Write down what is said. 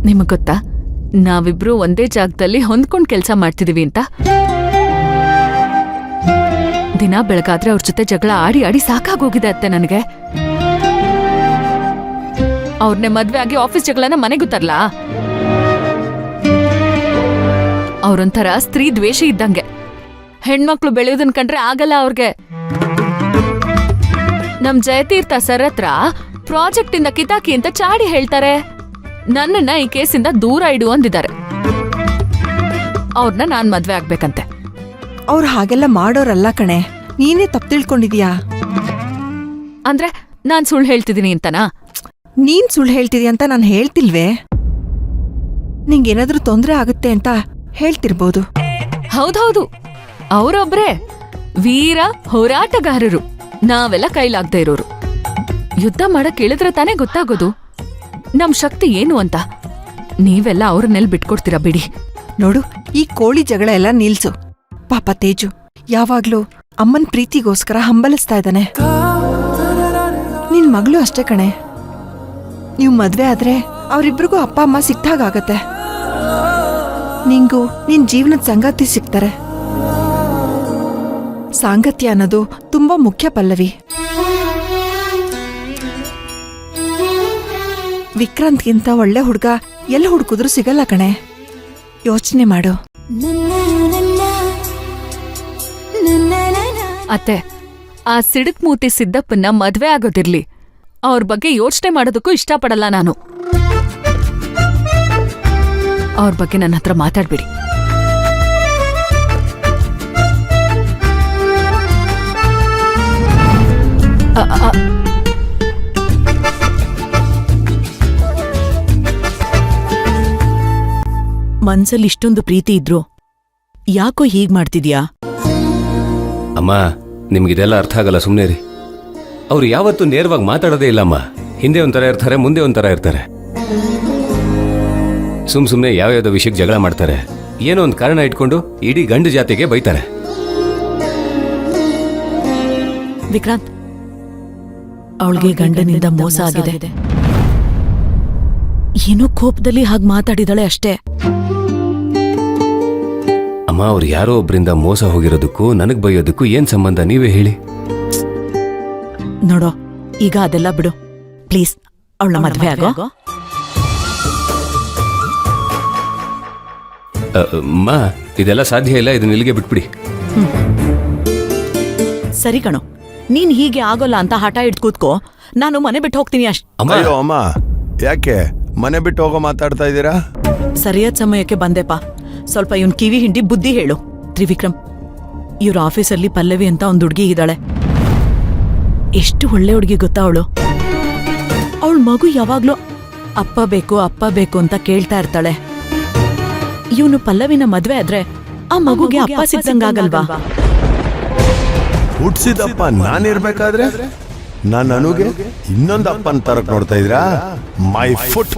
ನಿಮಗ್ ಗೊತ್ತಾ, ನಾವಿಬ್ರು ಒಂದೇ ಜಾಗದಲ್ಲಿ ಹೊಂದ್ಕೊಂಡ್ ಕೆಲ್ಸ ಮಾಡ್ತಿದೀವಿ ಅಂತ. ದಿನ ಬೆಳಗಾದ್ರೆ ಅವ್ರ ಜೊತೆ ಜಗಳ ಆಡಿ ಆಡಿ ಸಾಕಾಗೋಗಿದೆ ಅತ್ತೆ ನನಗೆ. ಅವ್ರನ್ನೇ ಮದ್ವೆ ಆಗಿ ಆಫೀಸ್ ಜಗಳನ ಮನೆಗೂ ತರ್ಲಾ? ಅವ್ರೊಂಥರ ಸ್ತ್ರೀ ದ್ವೇಷ ಇದ್ದಂಗೆ. ಹೆಣ್ಮಕ್ಳು ಬೆಳೆಯೋದನ್ ಕಂಡ್ರೆ ಆಗಲ್ಲ ಅವ್ರಿಗೆ. ನಮ್ ಜಯತೀರ್ಥ ಸರ್ ಹತ್ರ ಪ್ರಾಜೆಕ್ಟ್ ಇಂದ ಕಿತಾಕಿ ಅಂತ ಚಾಡಿ ಹೇಳ್ತಾರೆ. ನನ್ನನ್ನ ಈ ಕೇಸಿಂದ ದೂರ ಇಡು ಅಂದಿದ್ದಾರೆ. ಅವ್ರನ್ನ ನಾನ್ ಮದ್ವೆ ಆಗ್ಬೇಕಂತೆ. ಅವ್ರು ಹಾಗೆಲ್ಲ ಮಾಡೋರಲ್ಲ ಕಣೆ, ನೀನೇ ತಪ್ಪು ತಿಳ್ಕೊಂಡಿದ್ಯಾ. ಅಂದ್ರೆ ನಾನ್ ಸುಳ್ಳು ಹೇಳ್ತಿದೀನಿ ಅಂತನಾ? ನೀನ್ ಸುಳ್ಳು ಹೇಳ್ತಿದ್ಯಾ ಅಂತ ನಾನು ಹೇಳ್ತಿಲ್ವೇ. ನಿಂಗೇನಾದ್ರೂ ತೊಂದ್ರೆ ಆಗುತ್ತೆ ಅಂತ ಹೇಳ್ತಿರ್ಬೋದು. ಹೌದೌದು, ಅವರೊಬ್ರೇ ವೀರ ಹೋರಾಟಗಾರರು, ನಾವೆಲ್ಲ ಕೈಲಾಗ್ದೇ ಇರೋರು. ಯುದ್ಧ ಮಾಡಕ್ ಇಳಿದ್ರೆ ತಾನೇ ಗೊತ್ತಾಗೋದು ನಮ್ ಶಕ್ತಿ ಏನು ಅಂತ. ನೀವೆಲ್ಲ ಅವ್ರನ್ನೆಲ್ ಬಿಟ್ಕೊಡ್ತೀರಾ ಬಿಡಿ. ನೋಡು, ಈ ಕೋಳಿ ಜಗಳ ಎಲ್ಲ ನಿಲ್ಸು. ಪಾಪ ತೇಜು ಯಾವಾಗ್ಲೂ ಅಮ್ಮನ್ ಪ್ರೀತಿಗೋಸ್ಕರ ಹಂಬಲಿಸ್ತಾ ಇದ್ದಾನೆ. ನಿನ್ ಮಗಳು ಅಷ್ಟೇ ಕಣೆ. ನೀವು ಮದ್ವೆ ಆದ್ರೆ ಅವರಿಬ್ರಿಗೂ ಅಪ್ಪ ಅಮ್ಮ ಸಿಕ್ತಾಗತ್ತೆ. ನಿಂಗೂ ನಿನ್ ಜೀವನದ ಸಂಗಾತಿ ಸಿಗ್ತಾರೆ. ಸಾಂಗತ್ಯ ಅನ್ನೋದು ತುಂಬಾ ಮುಖ್ಯ ಪಲ್ಲವಿ. ವಿಕ್ರಾಂತ್ಗಿಂತ ಒಳ್ಳೆ ಹುಡ್ಗ ಎಲ್ಲ ಹುಡ್ಕುದ್ರು ಸಿಗಲ್ಲ ಕಣೆ. ಯೋಚನೆ ಮಾಡು. ಅತ್ತೆ, ಆ ಸಿಡಕ್ ಮೂತಿ ಸಿದ್ದಪ್ಪನ್ನ ಮದ್ವೆ ಆಗೋದಿರ್ಲಿ, ಅವ್ರ ಬಗ್ಗೆ ಯೋಚನೆ ಮಾಡೋದಕ್ಕೂ ಇಷ್ಟಪಡಲ್ಲ ನಾನು. ಅವ್ರ ಬಗ್ಗೆ ನನ್ನ ಹತ್ರ ಮಾತಾಡ್ಬಿಡಿ. ಮನ್ಸಲ್ಲಿ ಇಷ್ಟೊಂದು ಪ್ರೀತಿ ಇದ್ರು ಯಾಕೋ ಹೀಗ್ ಮಾಡ್ತಿದ್ಯಾ? ಅಮ್ಮ, ನಿಮ್ಗಿದೆಲ್ಲ ಅರ್ಥ ಆಗಲ್ಲ, ಸುಮ್ಮನೆ ರೀ. ಅವ್ರು ಯಾವತ್ತೂ ನೇರವಾಗಿ ಮಾತಾಡೋದೇ ಇಲ್ಲಮ್ಮ. ಹಿಂದೆ ಒಂಥರ ಇರ್ತಾರೆ, ಮುಂದೆ ಒಂಥರ ಇರ್ತಾರೆ. ಸುಮ್ಮನೆ ಯಾವ್ಯಾವ್ದೋ ವಿಷಯಕ್ಕೆ ಜಗಳ ಮಾಡ್ತಾರೆ. ಏನೋ ಒಂದು ಕಾರಣ ಇಟ್ಕೊಂಡು ಇಡೀ ಗಂಡು ಜಾತಿಗೆ ಬೈತಾರೆ. ವಿಕ್ರಾಂತ್, ಅವಳಿಗೆ ಗಂಡನಿಂದ ಮೋಸ ಆಗಿದೆ. ಏನೋ ಕೋಪದಲ್ಲಿ ಹಾಗೆ ಮಾತಾಡಿದಾಳೆ ಅಷ್ಟೇ. ಅಮ್ಮ, ಅವ್ರು ಯಾರೋ ಒಬ್ರಿಂದ ಮೋಸ ಹೋಗಿರೋದಕ್ಕೂ ನನಗ್ ಬೈಯೋದಕ್ಕೂ ಏನ್ ಸಂಬಂಧ, ನೀವೇ ಹೇಳಿ. ನೋಡೋ, ಈಗ ಅದೆಲ್ಲ ಬಿಡು ಪ್ಲೀಸ್. ಅವಳ ಮದ್ವೆ ಆಗೋ. ಅಮ್ಮ, ಇದೆಲ್ಲ ಸಾಧ್ಯ ಇಲ್ಲ, ಇದನ್ನ ಇಲ್ಲಿಗೆ ಬಿಟ್ಬಿಡಿ. ಸರಿ ಕಣೋ, ನೀನ್ ಹೀಗೆ ಆಗೋಲ್ಲ ಅಂತ ಹಠ ಇಡ್ ಕೂತ್ಕೋ. ನಾನು ಮನೆ ಬಿಟ್ಟು ಹೋಗ್ತೀನಿ ಅಷ್ಟೇ. ಅಯ್ಯೋ ಅಮ್ಮ, ಯಾಕೆ ಮನೆ ಬಿಟ್ಟು ಹೋಗೋ ಮಾತಾಡ್ತಾ ಇದ್ದೀರಾ? ಸರಿಯಾದ ಸಮಯಕ್ಕೆ ಬಂದೆಪ್ಪ. ಸ್ವಲ್ಪ ಇವನ್ ಕಿವಿ ಹಿಂಡಿ ಬುದ್ಧಿ ಹೇಳು. ತ್ರಿವಿಕ್ರಮ್, ಇವ್ರ ಆಫೀಸಲ್ಲಿ ಪಲ್ಲವಿ ಅಂತ ಒಂದ್ ಹುಡ್ಗಿ ಇದ್ದಾಳೆ. ಎಷ್ಟು ಒಳ್ಳೆ ಹುಡ್ಗಿ ಗೊತ್ತಾ ಅವಳು. ಅವಳ ಮಗು ಯಾವಾಗ್ಲೂ ಅಪ್ಪ ಬೇಕು ಅಪ್ಪ ಬೇಕು ಅಂತ ಕೇಳ್ತಾ ಇರ್ತಾಳೆ. ಇವನು ಪಲ್ಲವಿನ ಮದ್ವೆ ಆದ್ರೆ ಆ ಮಗುಗೆ ಅಪ್ಪ ಸಿಕ್ಕಂಗಾಗಲ್ವಾ? ಹುಟ್ಸಿದಪ್ಪ ನಾನಿರ್ಬೇಕಾದ್ರೆ ನಾನು ನನಗೆ ಇನ್ನೊಂದು ಅಪ್ಪನ ತರಕ್ ನೋಡ್ತಾ ಇದ್ರಾ? My foot